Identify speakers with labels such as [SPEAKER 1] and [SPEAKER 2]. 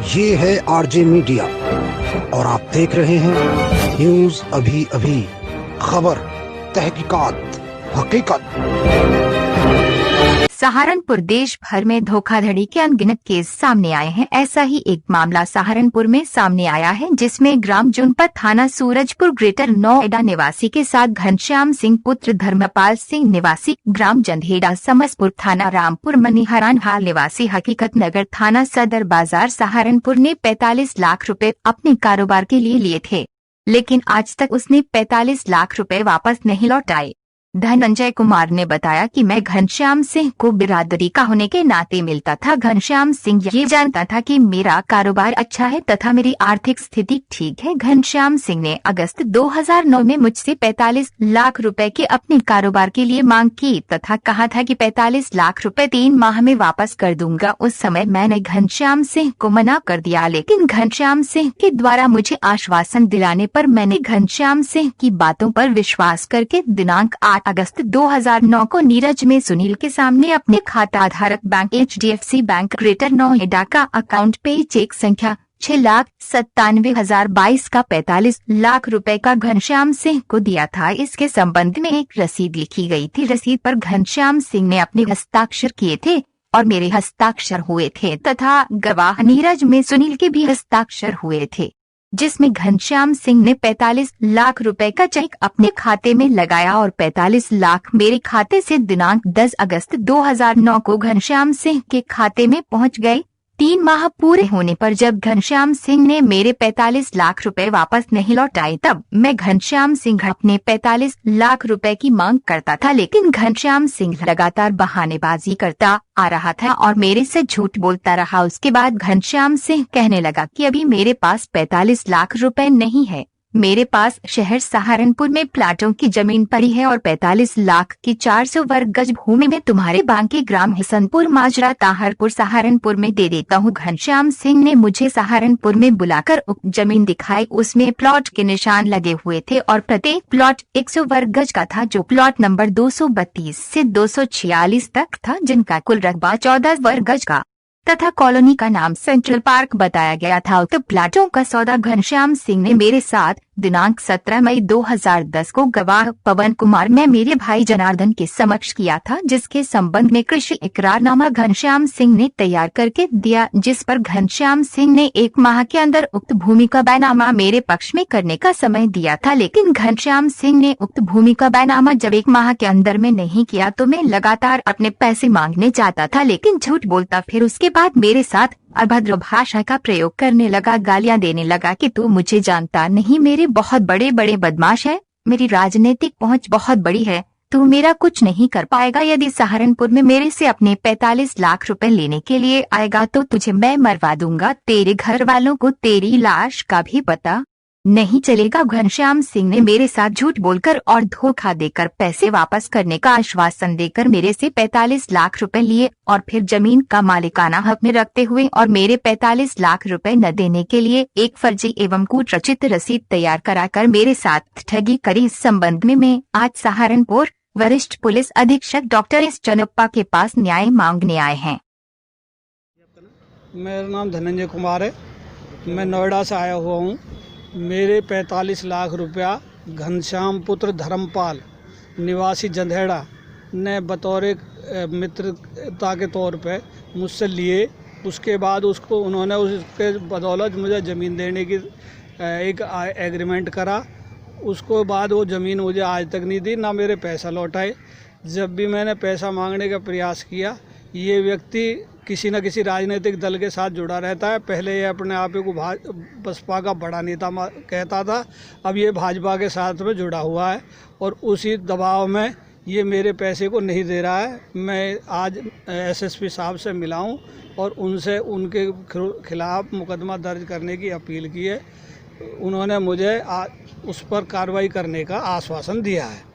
[SPEAKER 1] ये है RJ media और आप देख रहे हैं न्यूज अभी अभी, खबर, तहकीकात, हकीकत।
[SPEAKER 2] सहारनपुर देश भर में धोखाधड़ी के अनगिनत केस सामने आए हैं। ऐसा ही एक मामला सहारनपुर में सामने आया है, जिसमें ग्राम जनपद थाना सूरजपुर ग्रेटर नोएडा निवासी के साथ घनश्याम सिंह पुत्र धर्मपाल सिंह निवासी ग्राम जंधेड़ा समसपुर थाना रामपुर मनिहारान हाल निवासी हकीकत नगर थाना सदर बाजार सहारनपुर ने 45 लाख रुपए अपने कारोबार के लिए थे, लेकिन आज तक उसने 45 लाख रुपए वापस नहीं लौटाए। धनंजय कुमार ने बताया कि मैं घनश्याम सिंह को बिरादरी का होने के नाते मिलता था। घनश्याम सिंह ये जानता था कि मेरा कारोबार अच्छा है तथा मेरी आर्थिक स्थिति ठीक है। घनश्याम सिंह ने अगस्त 2009 में मुझसे 45 लाख रुपए के अपने कारोबार के लिए मांग की तथा कहा था कि 45 लाख रुपए 3 माह में वापस कर दूंगा। उस समय मैंने घनश्याम सिंह को मना कर दिया, लेकिन घनश्याम सिंह के द्वारा मुझे आश्वासन दिलाने पर मैंने घनश्याम सिंह की बातों पर विश्वास करके दिनांक 8 अगस्त 2009 को नीरज में सुनील के सामने अपने खाता धारक bank HDFC bank greater Noida का अकाउंट पे चेक संख्या 6,97,022 का 45 लाख रुपए का घनश्याम सिंह को दिया था। इसके संबंध में एक रसीद लिखी गई थी। रसीद पर घनश्याम सिंह ने अपने हस्ताक्षर किए थे और मेरे हस्ताक्षर हुए थे तथा गवाह नीरज में सुनील के भी हस्ताक्षर हुए थे, जिसमें घनश्याम सिंह ने 45 लाख रुपए का चेक अपने खाते में लगाया और 45 लाख मेरे खाते से दिनांक 10 अगस्त 2009 को घनश्याम सिंह के खाते में पहुंच गए। 3 माह पूरे होने पर जब घनश्याम सिंह ने मेरे 45 लाख रुपए वापस नहीं लौटाए, तब मैं घनश्याम सिंह अपने 45 लाख रुपए की मांग करता था, लेकिन घनश्याम सिंह लगातार बहानेबाजी करता आ रहा था और मेरे से झूठ बोलता रहा। उसके बाद घनश्याम सिंह कहने लगा कि अभी मेरे पास 45 लाख रुपए नहीं है, मेरे पास शहर सहारनपुर में प्लाटों की जमीन पड़ी है और 45 लाख की 400 वर्ग गज भूमि में तुम्हारे बांके ग्राम हसनपुर माजरा ताहरपुर सहारनपुर में दे देता हूँ। घनश्याम सिंह ने मुझे सहारनपुर में बुलाकर उक्त जमीन दिखाई। उसमें प्लॉट के निशान लगे हुए थे और प्रत्येक प्लॉट 100 वर्ग गज का था, जो प्लॉट नंबर 232 से 246 तक था, जिनका कुल रकबा 14 वर्ग गज का तथा कॉलोनी का नाम सेंट्रल पार्क बताया गया था। उक्त प्लाटों का सौदा घनश्याम सिंह ने मेरे साथ दिनांक 17 मई 2010 को गवाह पवन कुमार में मेरे भाई जनार्दन के समक्ष किया था, जिसके संबंध में कृषि इकरारनामा घनश्याम सिंह ने तैयार करके दिया, जिस पर घनश्याम सिंह ने 1 माह के अंदर उक्त भूमि का बैनामा मेरे पक्ष में करने का समय दिया था। लेकिन घनश्याम सिंह ने उक्त भूमि का बैनामा जब 1 माह के अंदर में नहीं किया तो मैं लगातार अपने पैसे मांगने जाता था, लेकिन झूठ बोलता। फिर उसके बाद मेरे साथ अभद्र भाषा का प्रयोग करने लगा, गालियां देने लगा कि तू मुझे जानता नहीं, मेरे बहुत बड़े बड़े बदमाश है, मेरी राजनीतिक पहुंच बहुत बड़ी है, तू मेरा कुछ नहीं कर पाएगा। यदि सहारनपुर में मेरे से अपने 45 लाख रुपए लेने के लिए आएगा तो तुझे मैं मरवा दूंगा, तेरे घर वालों को तेरी लाश का भी पता नहीं चलेगा। घनश्याम सिंह ने मेरे साथ झूठ बोलकर और धोखा देकर पैसे वापस करने का आश्वासन देकर मेरे से 45 लाख रुपए लिए और फिर जमीन का मालिकाना हक में रखते हुए और मेरे 45 लाख रुपए न देने के लिए एक फर्जी एवं कूटरचित रसीद तैयार कराकर मेरे साथ ठगी करी। इस संबंध में मैं आज सहारनपुर वरिष्ठ पुलिस अधीक्षक डॉक्टर एस चनप्पा के पास न्याय मांगने आए हैं।
[SPEAKER 3] मेरा नाम धनंजय कुमार है, मैं नोएडा से आया हुआ हूँ। मेरे 45 लाख रुपया घनश्याम पुत्र धर्मपाल निवासी जंधेड़ा ने बतौर एक मित्रता के तौर पे मुझसे लिए। उसके बाद उसको उन्होंने उसके बदौलत मुझे ज़मीन देने की एक एग्रीमेंट करा। उसको बाद वो ज़मीन मुझे आज तक नहीं दी, ना मेरे पैसा लौटाए। जब भी मैंने पैसा मांगने का प्रयास किया, ये व्यक्ति किसी न किसी राजनीतिक दल के साथ जुड़ा रहता है। पहले ये अपने आप को बसपा का बड़ा नेता कहता था, अब ये भाजपा के साथ में जुड़ा हुआ है और उसी दबाव में ये मेरे पैसे को नहीं दे रहा है। मैं आज SSP साहब से मिला हूँ और उनसे उनके खिलाफ मुकदमा दर्ज करने की अपील की है। उन्होंने मुझे उस पर कार्रवाई करने का आश्वासन दिया है।